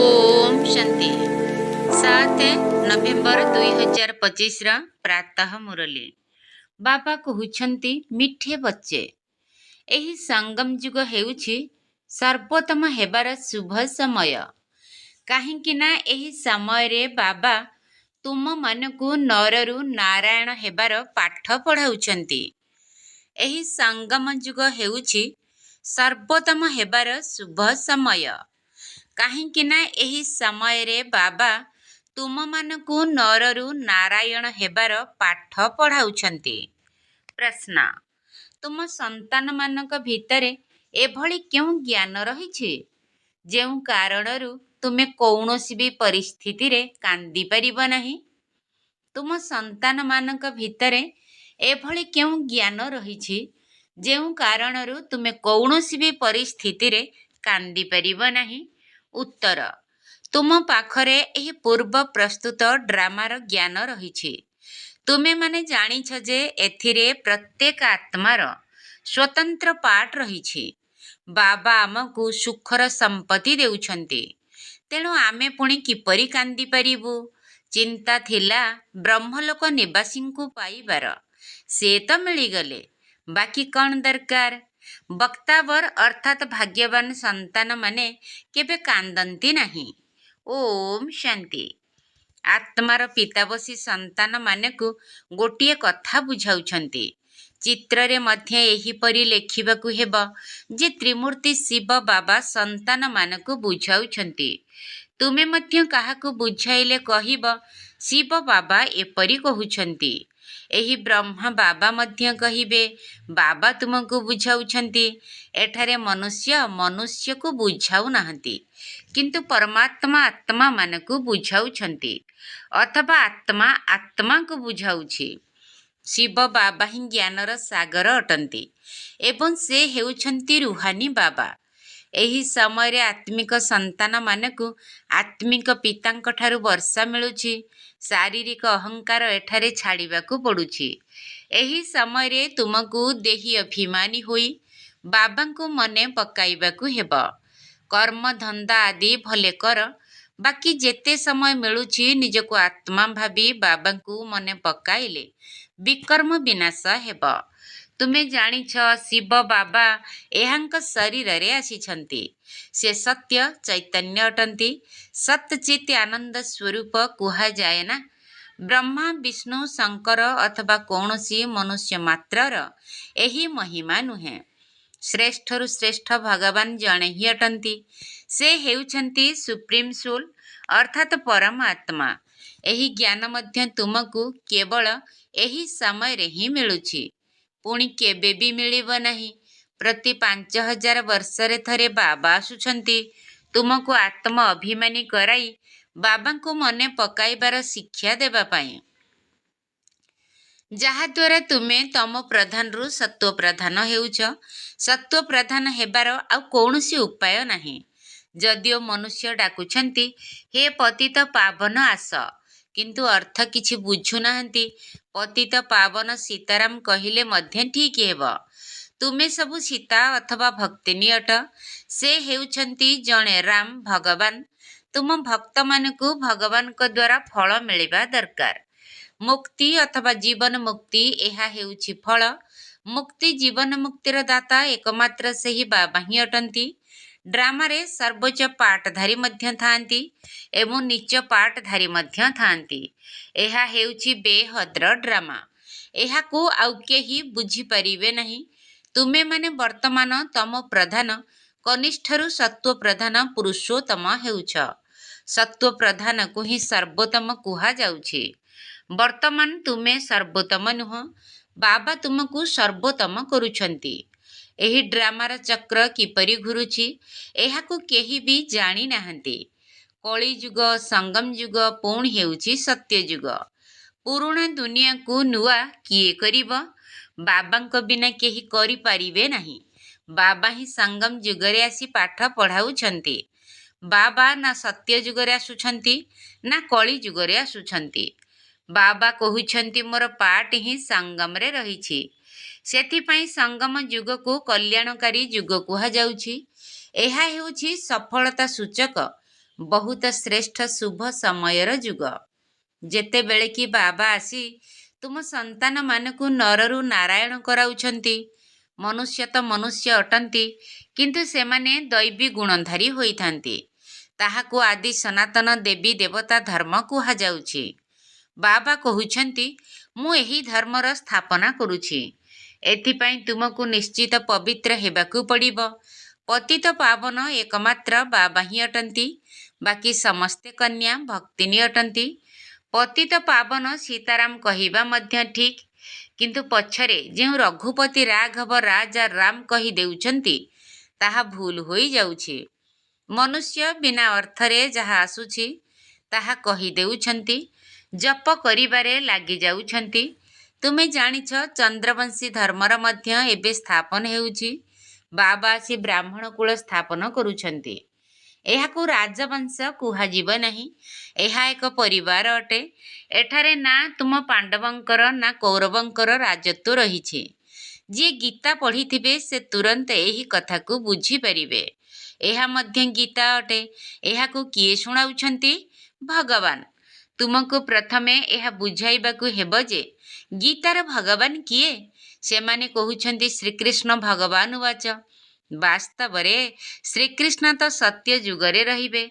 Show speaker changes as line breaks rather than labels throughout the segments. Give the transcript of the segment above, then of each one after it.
ओम शांति 7 नवेम्बर 2025 प्रातः मुरली बाबा कहउछंती मिठे बच्चे एही संगम जुग हेउछि सर्वोत्तम हेबार शुभ समय काहेकि ना एही समय रे बाबा तुम मानकु नररु नारायण हेबार पाठ पढ़ाउछंती। एही संगम जुग हेउछि सर्वोत्तम हेबार शुभ समय काहेकि ना एही समय रे बाबा तुम मानकु नररु नारायण हेबार पाठ पढ़ाउछंती। प्रश्न तुम संतान मानक भितरे एभली क्यों ज्ञान रहिछि जेउ कारणरु तुमे कौनसी भी परिस्थिति रे कांदी परिब नाही। तुम संतान मानक भितरे एभली क्यों ज्ञान रहिछि जेउ कारणरु तुमे कौनसी भी परिस्थिति रे कांदी परिब नाही। उत्तर तुम पाखरे एही पूर्व प्रस्तुत ड्रामार ज्ञान रहिछि। तुमे माने जानिछ जे एथिरे प्रत्येक आत्मार स्वतंत्र पाठ रहिछि। बाबा आमकु सुखर संपत्ति देउछंती, तेणु आमे पुणी किपरि कांदी परिबु। चिंता थिला ब्रह्मलोक निवासींकु पाइबार, से तो मिलिगले, बाकी कौन दरकार। बक्तावर अर्थात भाग्यवान संतान माने केबे कांदंती नाही। ओम शांति। आत्मार पिता बसी संतान मानेकु गोटिए कथा बुझाउछंती। चित्र रे मध्य एहीपरि लेखिबाकु हेबो जे त्रिमूर्ति शिव बाबा संतान मानकु बुझाउछंती। तुमे मध्य काहाकु बुझाइले कहिबो शिव बाबा एपरि कहुछंती। एही ब्रह्मा बाबा मध्य कहिबे बाबा तुमको बुझाउछंती। एठारे मनुष्य मनुष्य को बुझाउ नाहंती, किंतु परमात्मा आत्मा मानकु बुझाउछंती, अथवा आत्मा आत्मा को बुझाउछि। शिव बाबा ही ज्ञानर सागर अटंती एवं से हेउछंती रुहानी बाबा। एही समय आत्मिक संतान मानकु आत्मिक पितांक ठारू वर्षा मिलुछि। शारीरिक अहंकार एठारे छाड़िबाकु पड़ुछि। एही समय तुमको देही अभिमानी होई बाबांकु मने पकाइबाकु हेबो। कर्म धंदा आदि भले कर, बाकी जेते समय मिलुछि निजको आत्मा भाबी बाबांकु मने पकाइले विकर्म विनाश हेबो। तुमे जानिछ शिव बाबा एहांक शरीर रे आसीछंती। से सत्य चैतन्य अटंती। सतचित आनंद स्वरूप कुहा जाए ना। ब्रह्मा विष्णु शंकर अथवा कौनसी मनुष्य मात्रर एही महिमा नुहे। श्रेष्ठरु श्रेष्ठ भगवान जणे ही अटंती। से हेउछंती सुप्रीम सोल अर्थात परमात्मा। एही ज्ञान मध्य तुमको केवल एही समय रे ही मिलुछि, पुणी केबे भी मिलिब नाही। प्रति 5000 वर्षरे थरे बाबा आसुछंती तुमको आत्म अभिमानी कराई बाबांको मने पकाइबार शिक्षा देबा पाई, जहा द्वारा तुमे तम प्रधान रु सत्व प्रधान हेउछ। सत्व प्रधान हेबार आ कौनसी उपाय नाही। जदिओ मनुष्य डाकुछंती हे पतित पावन आस, किंतु अर्थ किछि बुझु नाहंती। पतित पावन सीताराम कहिले मध्य ठीक हेबो। तुमे सबु सीता अथवा भक्तिनी अट। से हेउछंती जणे राम भगवान। तुम भक्त मानकु भगवान को द्वारा फल मिलिबा दरकार। मुक्ति अथवा जीवन मुक्ति एहा हेउछि फल। मुक्ति जीवन मुक्तिर दाता एकमात्र सेही बाबा ही अटंती। ड्रामा रे सर्वोच्च पाठधारी मध्य थांती एवं नीच पाठधारी मध्य थांती। एहा हेउछि बेहद्र ड्रामा। एहाकु आउ केही बुझी परिबे नहीं। तुमे माने वर्तमान तम प्रधान कनिष्ठरु सत्व प्रधान पुरुषोत्तम हेउछ। सत्व प्रधान को ही सर्वोत्तम कुहा जाउछि। वर्तमान तुमे सर्वोत्तम नुह, बाबा तुमको सर्वोत्तम करुछंती। एही ड्रामार चक्र किपरि घुरुछि एहाकु केही भी जानी नाहंती। कली जुग संगम जुग पुणी हेउछि सत्य जुग। पुराणा दुनिया को नुआ किए करिब, बाबांको बिना केही करि परिबे नाही। बाबा ही संगम जुगरे आसी पाठ पढ़ाउछंती। बाबा ना सत्य जुगरे आसुछंती ना कली जुगरे आसुछंती। बाबा कहुछंती मोर पाठ ही संगम रे रहिछि। सेथिपाई संगम जुग को कल्याणकारी जुग कुहा जाउछि। ଏହା ହେଉଛି ସଫଳତା ସୂଚକ ବହୁତ ଶ୍ରେଷ୍ଠ ଶୁଭ ସମୟର ଯୁଗ। ଯେତେବେଳେ କି ବାବା ଆସି ତୁମ ସନ୍ତାନମାନଙ୍କୁ ନରରୁ ନାରାୟଣ କରାଉଛନ୍ତି। ମନୁଷ୍ୟ ତ ମନୁଷ୍ୟ ଅଟନ୍ତି, କିନ୍ତୁ ସେମାନେ ଦୈବୀ ଗୁଣଧାରୀ ହୋଇଥାନ୍ତି। ତାହାକୁ ଆଦି ସନାତନ ଦେବୀ ଦେବତା ଧର୍ମ କୁହାଯାଉଛି। ବାବା କହୁଛନ୍ତି, ମୁଁ ଏହି ଧର୍ମର ସ୍ଥାପନା କରୁଛି। ଏଥିପାଇଁ ତୁମକୁ ନିଶ୍ଚିତ ପବିତ୍ର ହେବାକୁ ପଡ଼ିବ। ପତିତ ପାବନ ଏକମାତ୍ର ବାବା ହିଁ ଅଟନ୍ତି। ବାକି ସମସ୍ତେ କନ୍ୟା ଭକ୍ତିନୀ ଅଟନ୍ତି। ପତିତ ପାବନ ସୀତାରାମ କହିବା ମଧ୍ୟ ଠିକ୍, କିନ୍ତୁ ପଛରେ ଯେଉଁ ରଘୁପତି ରାଘବ ରାଜା ରାମ କହି ଦେଉଛନ୍ତି, ତାହା ଭୁଲ ହୋଇଯାଉଛି। ମନୁଷ୍ୟ ବିନା ଅର୍ଥରେ ଯାହା ଆସୁଛି ତାହା କହିଦେଉଛନ୍ତି, ଜପ କରିବାରେ ଲାଗିଯାଉଛନ୍ତି। ତୁମେ ଜାଣିଛ, ଚନ୍ଦ୍ରବଂଶୀ ଧର୍ମର ମଧ୍ୟ ଏବେ ସ୍ଥାପନ ହେଉଛି। ବାବା ଆସି ବ୍ରାହ୍ମଣ କୂଳ ସ୍ଥାପନ କରୁଛନ୍ତି। ଏହାକୁ ରାଜବଂଶ କୁହାଯିବ ନାହିଁ। ଏହା ଏକ ପରିବାର ଅଟେ। ଏଠାରେ ନା ତୁମ ପାଣ୍ଡବଙ୍କର ନା କୌରବଙ୍କର ରାଜତ୍ୱ ରହିଛି। ଯିଏ ଗୀତା ପଢ଼ିଥିବେ ସେ ତୁରନ୍ତ ଏହି କଥାକୁ ବୁଝିପାରିବେ। ଏହା ମଧ୍ୟ ଗୀତା ଅଟେ। ଏହାକୁ କିଏ ଶୁଣାଉଛନ୍ତି? ଭଗବାନ। ତୁମକୁ ପ୍ରଥମେ ଏହା ବୁଝାଇବାକୁ ହେବ ଯେ ଗୀତାର ଭଗବାନ କିଏ? ସେମାନେ କହୁଛନ୍ତି ଶ୍ରୀକୃଷ୍ଣ ଭଗବାନ ଉବାଚ। ବାସ୍ତବରେ ଶ୍ରୀକୃଷ୍ଣ ତ ସତ୍ୟ ଯୁଗରେ ରହିବେ।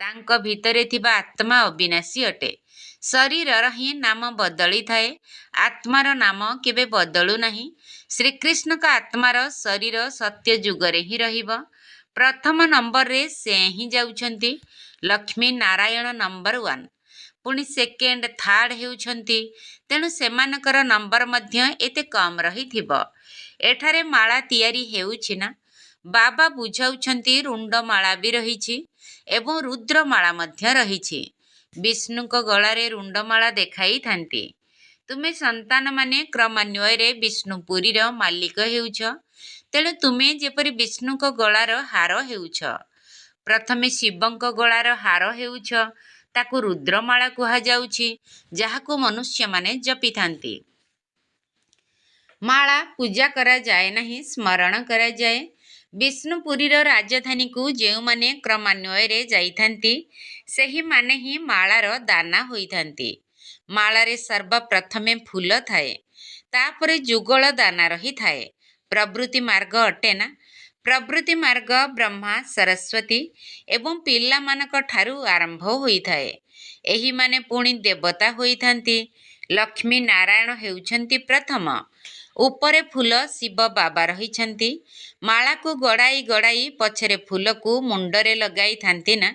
ତାଙ୍କ ଭିତରେ ଥିବା ଆତ୍ମା ଅବିନାଶୀ ଅଟେ। ଶରୀରର ହିଁ ନାମ ବଦଳିଥାଏ, ଆତ୍ମାର ନାମ କେବେ ବଦଳୁ ନାହିଁ। ଶ୍ରୀକୃଷ୍ଣଙ୍କ ଆତ୍ମାର ଶରୀର ସତ୍ୟ ଯୁଗରେ ହିଁ ରହିବ। ପ୍ରଥମ ନମ୍ବରରେ ସେ ହିଁ ଯାଉଛନ୍ତି। ଲକ୍ଷ୍ମୀ ନାରାୟଣ ନମ୍ବର 1, ପୁଣି ସେକେଣ୍ଡ ଥାର୍ଡ଼ ହେଉଛନ୍ତି। ତେଣୁ ସେମାନଙ୍କର ନମ୍ବର ମଧ୍ୟ ଏତେ କମ୍ ରହିଥିବ। ଏଠାରେ ମାଳା ତିଆରି ହେଉଛି ନା? ବାବା ବୁଝାଉଛନ୍ତି ରୁଣ୍ଡମାଳା ବି ରହିଛି ଏବଂ ରୁଦ୍ରମାଳା ମଧ୍ୟ ରହିଛି। ବିଷ୍ଣୁଙ୍କ ଗଳାରେ ରୁଣ୍ଡମାଳା ଦେଖାଇଥାନ୍ତି। ତୁମେ ସନ୍ତାନମାନେ କ୍ରମାନ୍ୱୟରେ ବିଷ୍ଣୁପୁରୀର ମାଲିକ ହେଉଛ। ତେଣୁ ତୁମେ ଯେପରି ବିଷ୍ଣୁଙ୍କ ଗଳାର ହାର ହେଉଛ। ପ୍ରଥମେ ଶିବଙ୍କ ଗଳାର ହାର ହେଉଛ, ତାକୁ ରୁଦ୍ରମାଳା କୁହାଯାଉଛି, ଯାହାକୁ ମନୁଷ୍ୟମାନେ ଜପିଥାନ୍ତି। ମାଳା ପୂଜା କରାଯାଏ ନାହିଁ, ସ୍ମରଣ କରାଯାଏ। ବିଷ୍ଣୁପୁରୀର ରାଜଧାନୀକୁ ଯେଉଁମାନେ କ୍ରମାନ୍ୱୟରେ ଯାଇଥାନ୍ତି, ସେହିମାନେ ହିଁ ମାଳାର ଦାନା ହୋଇଥାନ୍ତି। ମାଳାରେ ସର୍ବପ୍ରଥମେ ଫୁଲ ଥାଏ, ତାପରେ ଯୁଗଳ ଦାନା ରହିଥାଏ। ପ୍ରବୃତ୍ତି ମାର୍ଗ ଅଟେ ନା? ପ୍ରବୃତ୍ତି ମାର୍ଗ ବ୍ରହ୍ମା, ସରସ୍ୱତୀ ଏବଂ ପିଲାମାନଙ୍କ ଠାରୁ ଆରମ୍ଭ ହୋଇଥାଏ। ଏହିମାନେ ପୁଣି ଦେବତା ହୋଇଥାନ୍ତି। ଲକ୍ଷ୍ମୀ ନାରାୟଣ ହେଉଛନ୍ତି ପ୍ରଥମ। ଉପରେ ଫୁଲ ଶିବ ବାବା ରହିଛନ୍ତି। ମାଳାକୁ ଗଡ଼ାଇ ଗଡ଼ାଇ ପଛରେ ଫୁଲକୁ ମୁଣ୍ଡରେ ଲଗାଇଥାନ୍ତି ନା?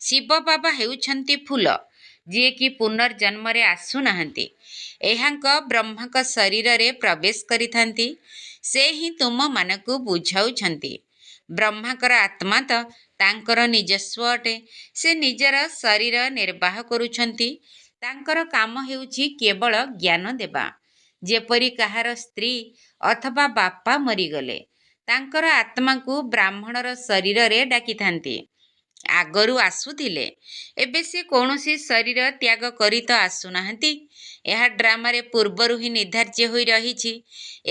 ଶିବ ବାବା ହେଉଛନ୍ତି ଫୁଲ, ଯିଏକି ପୁନର୍ଜନ୍ମରେ ଆସୁନାହାନ୍ତି। ଏହାଙ୍କ ବ୍ରହ୍ମାଙ୍କ ଶରୀରରେ ପ୍ରବେଶ କରିଥାନ୍ତି। ସେ ହିଁ ତୁମମାନଙ୍କୁ ବୁଝାଉଛନ୍ତି। ବ୍ରହ୍ମାଙ୍କର ଆତ୍ମା ତ ତାଙ୍କର ନିଜସ୍ୱ ଅଟେ। ସେ ନିଜର ଶରୀର ନିର୍ବାହ କରୁଛନ୍ତି। ତାଙ୍କର କାମ ହେଉଛି କେବଳ ଜ୍ଞାନ ଦେବା। ଯେପରି କାହାର ସ୍ତ୍ରୀ ଅଥବା ବାପା ମରିଗଲେ ତାଙ୍କର ଆତ୍ମାକୁ ବ୍ରାହ୍ମଣର ଶରୀରରେ ଡାକିଥାନ୍ତି। ଆଗରୁ ଆସୁଥିଲେ, ଏବେ ସେ କୌଣସି ଶରୀର ତ୍ୟାଗ କରି ତ ଆସୁନାହାନ୍ତି। ଏହା ଡ୍ରାମାରେ ପୂର୍ବରୁ ହିଁ ନିର୍ଦ୍ଧାର୍ଯ୍ୟ ହୋଇ ରହିଛି।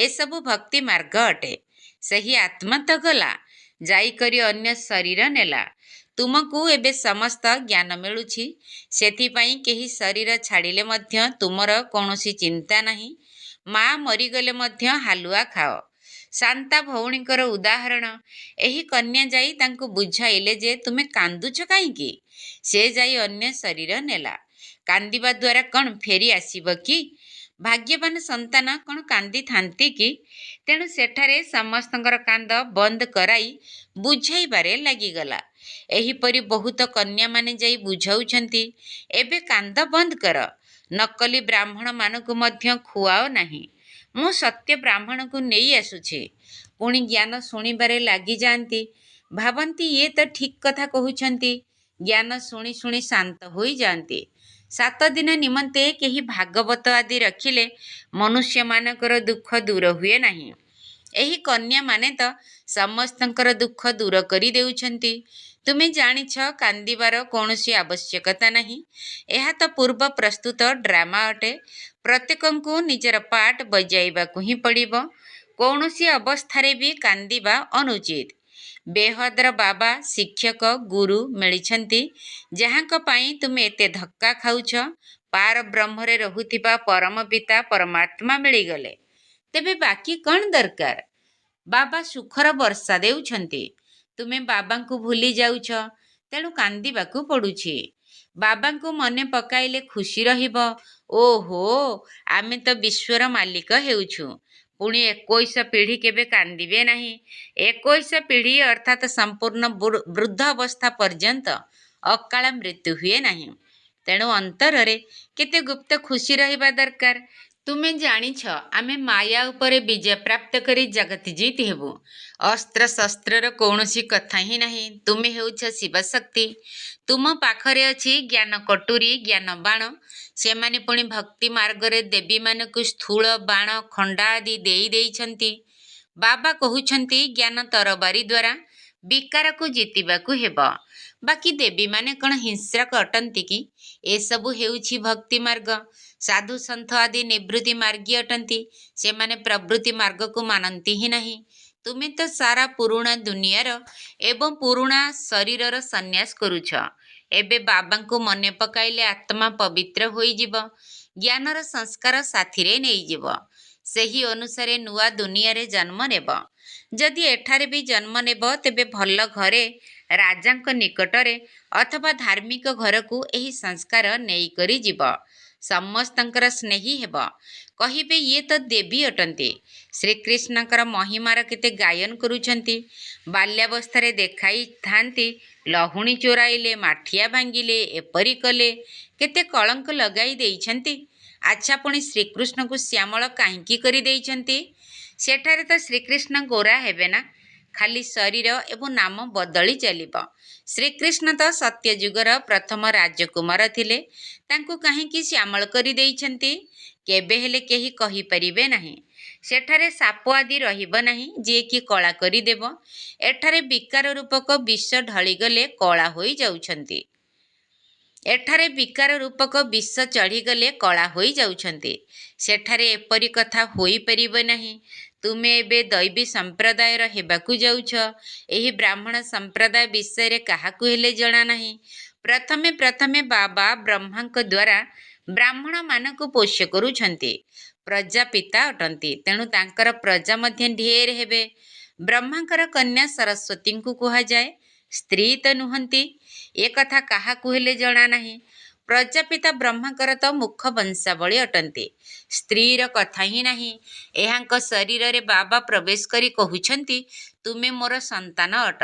ଏସବୁ ଭକ୍ତି ମାର୍ଗ ଅଟେ। ସେହି ଆତ୍ମା ତ ଗଲା, ଯାଇକରି ଅନ୍ୟ ଶରୀର ନେଲା। ତୁମକୁ ଏବେ ସମସ୍ତ ଜ୍ଞାନ ମିଳୁଛି। ସେଥିପାଇଁ କେହି ଶରୀର ଛାଡ଼ିଲେ ମଧ୍ୟ ତୁମର କୌଣସି ଚିନ୍ତା ନାହିଁ। ମା ମରିଗଲେ ମଧ୍ୟ ହାଲୁଆ ଖାଅ। ଶାନ୍ତା ଭଉଣୀଙ୍କର ଉଦାହରଣ। ଏହି କନ୍ୟା ଯାଇ ତାଙ୍କୁ ବୁଝାଇଲେ ଯେ ତୁମେ କାନ୍ଦୁଛ କାହିଁକି? ସେ ଯାଇ ଅନ୍ୟ ଶରୀର ନେଲା। କାନ୍ଦିବା ଦ୍ୱାରା କ'ଣ ଫେରି ଆସିବ କି? ଭାଗ୍ୟବାନ ସନ୍ତାନ କ'ଣ କାନ୍ଦିଥାନ୍ତି କି? ତେଣୁ ସେଠାରେ ସମସ୍ତଙ୍କର କାନ୍ଦ ବନ୍ଦ କରାଇ ବୁଝାଇବାରେ ଲାଗିଗଲା। ଏହିପରି ବହୁତ କନ୍ୟାମାନେ ଯାଇ ବୁଝାଉଛନ୍ତି, ଏବେ କାନ୍ଦ ବନ୍ଦ କର। ନକଲି ବ୍ରାହ୍ମଣମାନଙ୍କୁ ମଧ୍ୟ ଖୁଆଅ ନାହିଁ। ମୁଁ ସତ୍ୟ ବ୍ରାହ୍ମଣକୁ ନେଇ ଆସୁଛି। ପୁଣି ଜ୍ଞାନ ଶୁଣିବାରେ ଲାଗିଯାଆନ୍ତି। ଭାବନ୍ତି ଇଏ ତ ଠିକ୍ କଥା କହୁଛନ୍ତି। ଜ୍ଞାନ ଶୁଣି ଶୁଣି ଶାନ୍ତ ହୋଇଯାଆନ୍ତି। 7 ଦିନ ନିମନ୍ତେ କେହି ଭାଗବତ ଆଦି ରଖିଲେ ମନୁଷ୍ୟମାନଙ୍କର ଦୁଃଖ ଦୂର ହୁଏ ନାହିଁ। ଏହି କନ୍ୟାମାନେ ତ ସମସ୍ତଙ୍କର ଦୁଃଖ ଦୂର କରି ଦେଉଛନ୍ତି। ତୁମେ ଜାଣିଛ, କାନ୍ଦିବାର କୌଣସି ଆବଶ୍ୟକତା ନାହିଁ। ଏହା ତ ପୂର୍ବ ପ୍ରସ୍ତୁତ ଡ୍ରାମା ଅଟେ। ପ୍ରତ୍ୟେକଙ୍କୁ ନିଜର ପାର୍ଟ ବଜାଇବାକୁ ହିଁ ପଡ଼ିବ। କୌଣସି ଅବସ୍ଥାରେ ବି କାନ୍ଦିବା ଅନୁଚିତ। ବେହଦର ବାବା ଶିକ୍ଷକ ଗୁରୁ ମିଳିଛନ୍ତି ଯାହାଙ୍କ ପାଇଁ ତୁମେ ଏତେ ଧକ୍କା ଖାଉଛ। ପାର ବ୍ରହ୍ମରେ ରହୁଥିବା ପରମ ପିତା ପରମାତ୍ମା ମିଳିଗଲେ ତେବେ ବାକି କ'ଣ ଦରକାର? ବାବା ସୁଖର ବର୍ଷା ଦେଉଛନ୍ତି, ତୁମେ ବାବାଙ୍କୁ ଭୁଲି ଯାଉଛ, ତେଣୁ କାନ୍ଦିବାକୁ ପଡ଼ୁଛି। ବାବାଙ୍କୁ ମନେ ପକାଇଲେ ଖୁସି ରହିବ। ଓହୋ, ଆମେ ତ ବିଶ୍ୱର ମାଲିକ ହେଉଛୁ। ପୁଣି 21 ପିଢ଼ି କେବେ କାନ୍ଦିବେ ନାହିଁ। 21 ପିଢ଼ି ଅର୍ଥାତ୍ ସମ୍ପୂର୍ଣ୍ଣ ବୃଦ୍ଧ ଅବସ୍ଥା ପର୍ଯ୍ୟନ୍ତ ଅକାଳ ମୃତ୍ୟୁ ହୁଏ ନାହିଁ। ତେଣୁ ଅନ୍ତରରେ କେତେ ଗୁପ୍ତ ଖୁସି ରହିବା ଦରକାର। ତୁମେ ଜାଣିଛ ଆମେ ମାୟା ଉପରେ ବିଜୟ ପ୍ରାପ୍ତ କରି ଜଗତ ଜିତ୍ ହେବୁ। ଅସ୍ତ୍ରଶସ୍ତ୍ରର କୌଣସି କଥା ହିଁ ନାହିଁ। ତୁମେ ହେଉଛ ଶିବଶକ୍ତି। ତୁମ ପାଖରେ ଅଛି ଜ୍ଞାନ କଟୁରୀ, ଜ୍ଞାନ ବାଣ। ସେମାନେ ପୁଣି ଭକ୍ତି ମାର୍ଗରେ ଦେବୀମାନଙ୍କୁ ସ୍ଥୂଳ ବାଣ ଖଣ୍ଡା ଆଦି ଦେଇଛନ୍ତି। ବାବା କହୁଛନ୍ତି ଜ୍ଞାନ ତରବାରୀ ଦ୍ୱାରା ବିକାରକୁ ଜିତିବାକୁ ହେବ। ବାକି ଦେବୀମାନେ କ'ଣ ହିଂସ୍ରକ ଅଟନ୍ତି କି? ଏସବୁ ହେଉଛି ଭକ୍ତି ମାର୍ଗ। ସାଧୁ ସନ୍ଥ ଆଦି ନିବୃତ୍ତି ମାର୍ଗୀ ଅଟନ୍ତି। ସେମାନେ ପ୍ରବୃତ୍ତି ମାର୍ଗକୁ ମାନନ୍ତି ହିଁ ନାହିଁ। ତୁମେ ତ ସାରା ପୁରୁଣା ଦୁନିଆର ଏବଂ ପୁରୁଣା ଶରୀରର ସନ୍ନ୍ୟାସ କରୁଛ। ଏବେ ବାବାଙ୍କୁ ମନେ ପକାଇଲେ ଆତ୍ମା ପବିତ୍ର ହୋଇଯିବ, ଜ୍ଞାନର ସଂସ୍କାର ସାଥିରେ ନେଇଯିବ। ସେହି ଅନୁସାରେ ନୂଆ ଦୁନିଆରେ ଜନ୍ମ ନେବ। ଯଦି ଏଠାରେ ବି ଜନ୍ମ ନେବ ତେବେ ଭଲ ଘରେ, ରାଜାଙ୍କ ନିକଟରେ ଅଥବା ଧାର୍ମିକ ଘରକୁ ଏହି ସଂସ୍କାର ନେଇକରି ଯିବ। ସମସ୍ତଙ୍କର ସ୍ନେହୀ ହେବ। କହିବେ ଇଏ ତ ଦେବୀ ଅଟନ୍ତି। ଶ୍ରୀକୃଷ୍ଣଙ୍କର ମହିମାର କେତେ ଗାୟନ କରୁଛନ୍ତି। ବାଲ୍ୟାବସ୍ଥାରେ ଦେଖାଇଥାନ୍ତି ଲହୁଣୀ ଚୋରାଇଲେ, ମାଠିଆ ଭାଙ୍ଗିଲେ, ଏପରି କଲେ, କେତେ କଳଙ୍କ ଲଗାଇ ଦେଇଛନ୍ତି। ଆଚ୍ଛା, ପୁଣି ଶ୍ରୀକୃଷ୍ଣଙ୍କୁ ଶ୍ୟାମଳ କାହିଁକି କରି ଦେଇଛନ୍ତି? ସେଠାରେ ତ ଶ୍ରୀକୃଷ୍ଣ ଗୋରା ହେବେ ନା, ଖାଲି ଶରୀର ଏବଂ ନାମ ବଦଳି ଚାଲିବ। ଶ୍ରୀକୃଷ୍ଣ ତ ସତ୍ୟଯୁଗର ପ୍ରଥମ ରାଜକୁମାର ଥିଲେ, ତାଙ୍କୁ କାହିଁକି ଶ୍ୟାମଳ କରି ଦେଇଛନ୍ତି? କେବେ ହେଲେ କେହି କହିପାରିବେ ନାହିଁ। ସେଠାରେ ସାପ ଆଦି ରହିବ ନାହିଁ ଯିଏକି କଳା କରିଦେବ। ଏଠାରେ ବିକାର ରୂପକ ବିଷ ଢଳିଗଲେ କଳା ହୋଇଯାଉଛନ୍ତି। ଏଠାରେ ବିକାର ରୂପକ ବିଷ ଚଢ଼ିଗଲେ କଳା ହୋଇଯାଉଛନ୍ତି। ସେଠାରେ ଏପରି କଥା ହୋଇପାରିବ ନାହିଁ। ତୁମେ ଏବେ ଦୈବୀ ସମ୍ପ୍ରଦାୟର ହେବାକୁ ଯାଉଛ। ଏହି ବ୍ରାହ୍ମଣ ସମ୍ପ୍ରଦାୟ ବିଷୟରେ କାହାକୁ ହେଲେ ଜଣା ନାହିଁ। ପ୍ରଥମେ ବାବା ବ୍ରହ୍ମାଙ୍କ ଦ୍ୱାରା ବ୍ରାହ୍ମଣମାନଙ୍କୁ ପୋଷ୍ୟ କରୁଛନ୍ତି। ପ୍ରଜାପିତା ଅଟନ୍ତି, ତେଣୁ ତାଙ୍କର ପ୍ରଜା ମଧ୍ୟ ଢେର ହେବେ। ବ୍ରହ୍ମାଙ୍କର କନ୍ୟା ସରସ୍ୱତୀଙ୍କୁ କୁହାଯାଏ, ସ୍ତ୍ରୀ ତ ନୁହନ୍ତି। ଏ କଥା କାହାକୁ ହେଲେ ଜଣା ନାହିଁ। ପ୍ରଜାପିତା ବ୍ରହ୍ମାଙ୍କର ତ ମୁଖ ବଂଶାବଳୀ ଅଟନ୍ତି, ସ୍ତ୍ରୀର କଥା ହିଁ ନାହିଁ। ଏହାଙ୍କ ଶରୀରରେ ବାବା ପ୍ରବେଶ କରି କହୁଛନ୍ତି, ତୁମେ ମୋର ସନ୍ତାନ ଅଟ।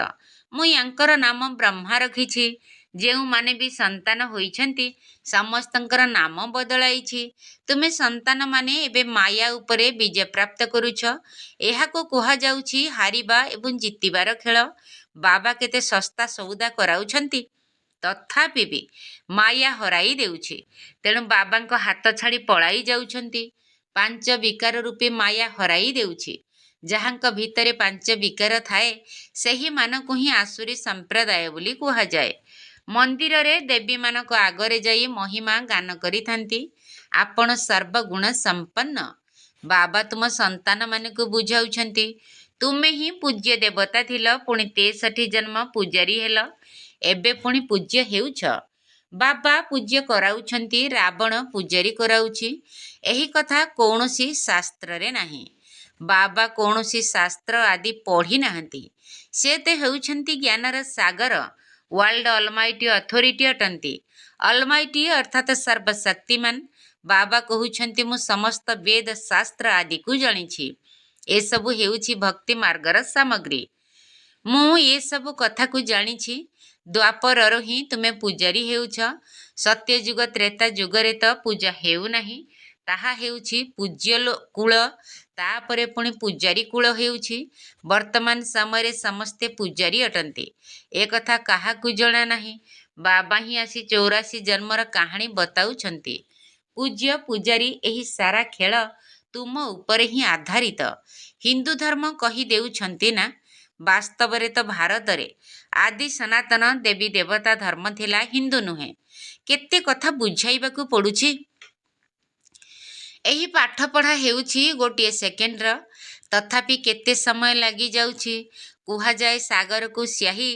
ମୁଁ ୟାଙ୍କର ନାମ ବ୍ରହ୍ମା ରଖିଛି। ଯେଉଁମାନେ ବି ସନ୍ତାନ ହୋଇଛନ୍ତି ସମସ୍ତଙ୍କର ନାମ ବଦଳାଇଛି। ତୁମେ ସନ୍ତାନମାନେ ଏବେ ମାୟା ଉପରେ ବିଜୟ ପ୍ରାପ୍ତ କରୁଛ। ଏହାକୁ କୁହାଯାଉଛି ହାରିବା ଏବଂ ଜିତିବାର ଖେଳ। ବାବା କେତେ ଶସ୍ତା ସଉଦା କରାଉଛନ୍ତି, ତଥାପି ବି ମାୟା ହରାଇ ଦେଉଛି। ତେଣୁ ବାବାଙ୍କ ହାତ ଛାଡ଼ି ପଳାଇ ଯାଉଛନ୍ତି। 5 ବିକାର ରୂପେ ମାୟା ହରାଇ ଦେଉଛି। ଯାହାଙ୍କ ଭିତରେ 5 ବିକାର ଥାଏ ସେହିମାନଙ୍କୁ ହିଁ ଆସୁରୀ ସମ୍ପ୍ରଦାୟ ବୋଲି କୁହାଯାଏ। ମନ୍ଦିରରେ ଦେବୀମାନଙ୍କ ଆଗରେ ଯାଇ ମହିମା ଗାନ କରିଥାନ୍ତି, ଆପଣ ସର୍ବଗୁଣ ସମ୍ପନ୍ନ। ବାବା ତୁମ ସନ୍ତାନମାନଙ୍କୁ ବୁଝାଉଛନ୍ତି, ତୁମେ ହିଁ ପୂଜ୍ୟ ଦେବତା ଥିଲ, ପୁଣି 63 ଜନ୍ମ ପୂଜାରୀ ହେଲ, ଏବେ ପୁଣି ପୂଜ୍ୟ ହେଉଛ। ବାବା ପୂଜ୍ୟ କରାଉଛନ୍ତି, ରାବଣ ପୂଜାରୀ କରାଉଛି। ଏହି କଥା କୌଣସି ଶାସ୍ତ୍ରରେ ନାହିଁ। ବାବା କୌଣସି ଶାସ୍ତ୍ର ଆଦି ପଢ଼ି ନାହାନ୍ତି। ସେ ତ ହେଉଛନ୍ତି ଜ୍ଞାନର ସାଗର, ୱାର୍ଲଡ ଅଲମାଇଟି ଅଥରିଟି ଅଟନ୍ତି। ଅଲମାଇଟି ଅର୍ଥାତ୍ ସର୍ବଶକ୍ତିମାନ। ବାବା କହୁଛନ୍ତି, ମୁଁ ସମସ୍ତ ବେଦ ଶାସ୍ତ୍ର ଆଦିକୁ ଜାଣିଛି। ଏସବୁ ହେଉଛି ଭକ୍ତି ମାର୍ଗର ସାମଗ୍ରୀ। ମୁଁ ଏସବୁ କଥାକୁ ଜାଣିଛି। ଦ୍ୱାପରରୁ ହିଁ ତୁମେ ପୂଜାରୀ ହେଉଛ। ସତ୍ୟଯୁଗ ତ୍ରେତା ଯୁଗରେ ତ ପୂଜା ହେଉନାହିଁ। ତାହା ହେଉଛି ପୂଜ୍ୟ କୂଳ, ତାପରେ ପୁଣି ପୂଜାରୀ କୂଳ ହେଉଛି। ବର୍ତ୍ତମାନ ସମୟରେ ସମସ୍ତେ ପୂଜାରୀ ଅଟନ୍ତି। ଏ କଥା କାହାକୁ ଜଣା ନାହିଁ। ବାବା ହିଁ ଆସି 84 ଜନ୍ମର କାହାଣୀ ବତାଉଛନ୍ତି। ପୂଜ୍ୟ ପୂଜାରୀ ଏହି ସାରା ଖେଳ ତୁମ ଉପରେ ହିଁ ଆଧାରିତ। ହିନ୍ଦୁ ଧର୍ମ କହି ଦେଉଛନ୍ତି ନା, ବାସ୍ତବରେ ତ ଭାରତରେ ଆଦି ସନାତନ ଦେବୀ ଦେବତା ଧର୍ମ ଥିଲା, ହିନ୍ଦୁ ନୁହେଁ। କେତେ କଥା ବୁଝାଇବାକୁ ପଡ଼ୁଛି। ଏହି ପାଠପଢ଼ା ହେଉଛି ଗୋଟିଏ ସେକେଣ୍ଡର। ତଥାପି କେତେ ସମୟ ଲାଗିଯାଉଛି। କୁହାଯାଏ ସାଗରକୁ ସ୍ୟାହୀ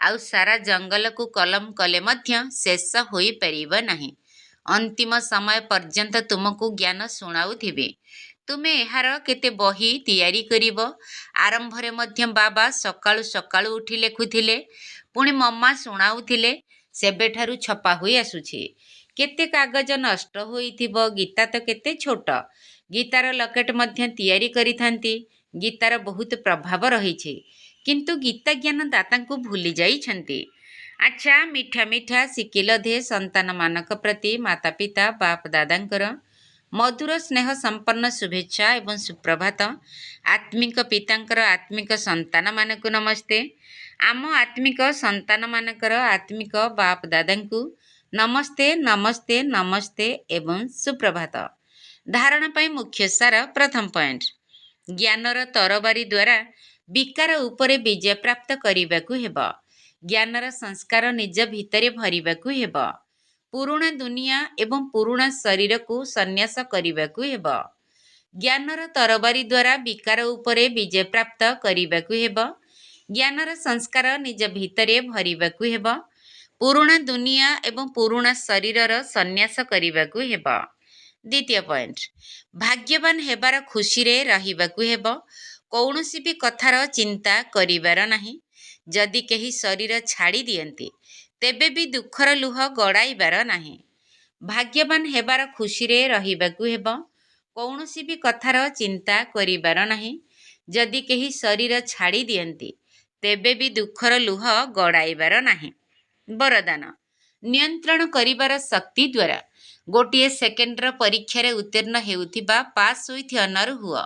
ଆଉ ସାରା ଜଙ୍ଗଲକୁ କଲମ କଲେ ମଧ୍ୟ ଶେଷ ହୋଇପାରିବ ନାହିଁ। ଅନ୍ତିମ ସମୟ ପର୍ଯ୍ୟନ୍ତ ତୁମକୁ ଜ୍ଞାନ ଶୁଣାଉଥିବେ। ତୁମେ ଏହାର କେତେ ବହି ତିଆରି କରିବ। ଆରମ୍ଭରେ ମଧ୍ୟ ବାବା ସକାଳୁ ସକାଳୁ ଉଠି ଲେଖୁଥିଲେ, ପୁଣି ମମା ଶୁଣାଉଥିଲେ। ସେବେଠାରୁ ଛପା ହୋଇ ଆସୁଛି। କେତେ କାଗଜ ନଷ୍ଟ ହୋଇଥିବ। ଗୀତା ତ କେତେ ଛୋଟ। ଗୀତାର ଲକେଟ୍ ମଧ୍ୟ ତିଆରି କରିଥାନ୍ତି। ଗୀତାର ବହୁତ ପ୍ରଭାବ ରହିଛି, କିନ୍ତୁ ଗୀତା ଜ୍ଞାନ ଦାତାଙ୍କୁ ଭୁଲି ଯାଇଛନ୍ତି। ଆଚ୍ଛା, ମିଠା ମିଠା ଶିଖିଲ ଧେ ସନ୍ତାନମାନଙ୍କ ପ୍ରତି ମାତା ପିତା ବାପ ଦାଦାଙ୍କର ମଧୁର ସ୍ନେହ ସମ୍ପନ୍ନ ଶୁଭେଚ୍ଛା ଏବଂ ସୁପ୍ରଭାତ। ଆତ୍ମିକ ପିତାଙ୍କର ଆତ୍ମିକ ସନ୍ତାନମାନଙ୍କୁ ନମସ୍ତେ। ଆମ ଆତ୍ମିକ ସନ୍ତାନମାନଙ୍କର ଆତ୍ମିକ ବାପ ଦାଦାଙ୍କୁ ନମସ୍ତେ ନମସ୍ତେ ନମସ୍ତେ ଏବଂ ସୁପ୍ରଭାତ। ଧାରଣା ପାଇଁ ମୁଖ୍ୟ ସାର। ପ୍ରଥମ ପଏଣ୍ଟ, ଜ୍ଞାନର ତରବାରୀ ଦ୍ୱାରା ବିକାର ଉପରେ ବିଜୟ ପ୍ରାପ୍ତ କରିବାକୁ ହେବ। ଜ୍ଞାନର ସଂସ୍କାର ନିଜ ଭିତରେ ଭରିବାକୁ ହେବ। ପୁରୁଣା ଦୁନିଆ ଏବଂ ପୁରୁଣା ଶରୀରକୁ ସନ୍ନ୍ୟାସ କରିବାକୁ ହେବ। ଜ୍ଞାନର ତରବାରୀ ଦ୍ୱାରା ବିକାର ଉପରେ ବିଜୟ ପ୍ରାପ୍ତ କରିବାକୁ ହେବ। ଜ୍ଞାନର ସଂସ୍କାର ନିଜ ଭିତରେ ଭରିବାକୁ ହେବ। ପୁରୁଣା ଦୁନିଆ ଏବଂ ପୁରୁଣା ଶରୀରର ସନ୍ନ୍ୟାସ କରିବାକୁ ହେବ। ଦ୍ୱିତୀୟ ପଏଣ୍ଟ, ଭାଗ୍ୟବାନ ହେବାର ଖୁସିରେ ରହିବାକୁ ହେବ। କୌଣସି ବି କଥାର ଚିନ୍ତା କରିବାର ନାହିଁ। ଯଦି କେହି ଶରୀର ଛାଡ଼ି ଦିଅନ୍ତି, ତେବେ ବି ଦୁଃଖର ଲୁହ ଗଡ଼ାଇବାର ନାହିଁ। ଭାଗ୍ୟବାନ ହେବାର ଖୁସିରେ ରହିବାକୁ ହେବ। କୌଣସି ବି କଥାର ଚିନ୍ତା କରିବାର ନାହିଁ। ଯଦି କେହି ଶରୀର ଛାଡ଼ି ଦିଅନ୍ତି, ତେବେ ବି ଦୁଃଖର ଲୁହ ଗଡ଼ାଇବାର ନାହିଁ। ବରଦାନ, ନିୟନ୍ତ୍ରଣ କରିବାର ଶକ୍ତି ଦ୍ୱାରା ଗୋଟିଏ ସେକେଣ୍ଡର ପରୀକ୍ଷାରେ ଉତ୍ତୀର୍ଣ୍ଣ ହେଉଥିବା ପାସ୍ ୱିଥ୍ ଅନର ହୁଅ।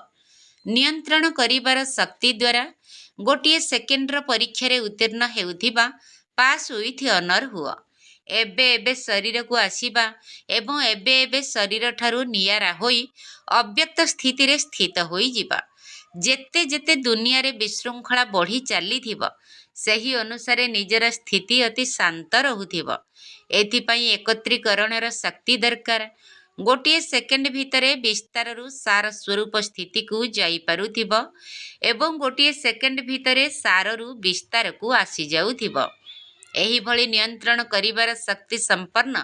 ନିୟନ୍ତ୍ରଣ କରିବାର ଶକ୍ତି ଦ୍ୱାରା ଗୋଟିଏ ସେକେଣ୍ଡର ପରୀକ୍ଷାରେ ଉତ୍ତୀର୍ଣ୍ଣ ହେଉଥିବା ପାସ୍ ୱିଥ୍ ଅନର ହୁଅ। ଏବେ ଏବେ ଶରୀରକୁ ଆସିବା ଏବଂ ଏବେ ଏବେ ଶରୀରଠାରୁ ନିଆରା ହୋଇ ଅବ୍ୟକ୍ତ ସ୍ଥିତିରେ ସ୍ଥିତ ହୋଇଯିବା। ଯେତେ ଯେତେ ଦୁନିଆରେ ବିଶୃଙ୍ଖଳା ବଢ଼ି ଚାଲିଥିବ, ସେହି ଅନୁସାରେ ନିଜର ସ୍ଥିତି ଅତି ଶାନ୍ତ ରହୁଥିବ। ଏଥିପାଇଁ ଏକତ୍ରୀକରଣର ଶକ୍ତି ଦରକାର। ଗୋଟିଏ ସେକେଣ୍ଡ ଭିତରେ ବିସ୍ତାରରୁ ସାର ସ୍ୱରୂପ ସ୍ଥିତିକୁ ଯାଇପାରୁଥିବ ଏବଂ ଗୋଟିଏ ସେକେଣ୍ଡ ଭିତରେ ସାରରୁ ବିସ୍ତାରକୁ ଆସିଯାଉଥିବ। ଏହିଭଳି ନିୟନ୍ତ୍ରଣ କରିବାର ଶକ୍ତି ସମ୍ପନ୍ନ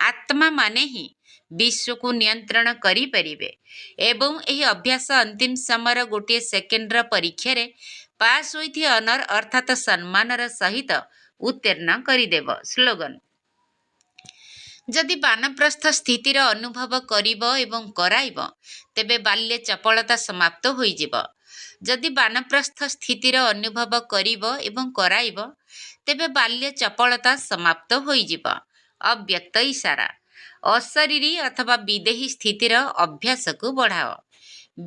ଆତ୍ମାମାନେ ହିଁ ବିଶ୍ୱକୁ ନିୟନ୍ତ୍ରଣ କରିପାରିବେ ଏବଂ ଏହି ଅଭ୍ୟାସ ଅନ୍ତିମ ସମୟର ଗୋଟିଏ ସେକେଣ୍ଡର ପରୀକ୍ଷାରେ ପାସ୍ ୱିଥ୍ ଅନର ଅର୍ଥାତ୍ ସମ୍ମାନର ସହିତ ଉତ୍ତୀର୍ଣ୍ଣ କରିଦେବ। ସ୍ଲୋଗାନ, ଯଦି ବାନପ୍ରସ୍ଥ ସ୍ଥିତିର ଅନୁଭବ କରିବ ଏବଂ କରାଇବ, ତେବେ ବାଲ୍ୟ ଚପଳତା ସମାପ୍ତ ହୋଇଯିବ। ଯଦି ବାନପ୍ରସ୍ଥ ସ୍ଥିତିର ଅନୁଭବ କରିବ ଏବଂ କରାଇବ, ତେବେ ବାଲ୍ୟ ଚପଳତା ସମାପ୍ତ ହୋଇଯିବ। ଅବ୍ୟକ୍ତ ଇସାରା, ଅଶରୀରୀ ଅଥବା ବିଦେହୀ ସ୍ଥିତିର ଅଭ୍ୟାସକୁ ବଢ଼ାଅ।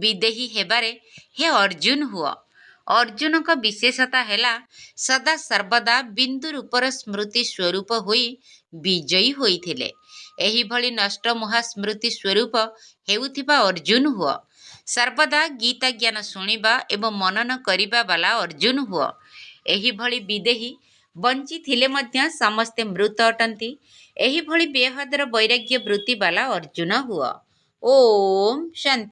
ବିଦେହୀ ହେବାରେ ହେ ଅର୍ଜୁନ ହୁଅ। ଅର୍ଜୁନଙ୍କ ବିଶେଷତା ହେଲା ସଦା ସର୍ବଦା ବିନ୍ଦୁ ରୂପର ସ୍ମୃତି ସ୍ୱରୂପ ହୋଇ ବିଜୟୀ ହୋଇଥିଲେ। ଏହିଭଳି ନଷ୍ଟ ମହାସ୍ମୃତି ସ୍ୱରୂପ ହେଉଥିବା ଅର୍ଜୁନ ହୁଅ। ସର୍ବଦା ଗୀତା ଜ୍ଞାନ ଶୁଣିବା ଏବଂ ମନନ କରିବା ବାଲା ଅର୍ଜୁନ ହୁଅ। ଏହିଭଳି ବିଦେହୀ ବଞ୍ଚିଥିଲେ ମଧ୍ୟ ସମସ୍ତେ ମୃତ ଅଟନ୍ତି। ଏହିଭଳି ବେହଦର ବୈରାଗ୍ୟ ବୃତ୍ତି ବାଲା ଅର୍ଜୁନ ହୁଅ। ଓମ୍ ଶାନ୍ତି।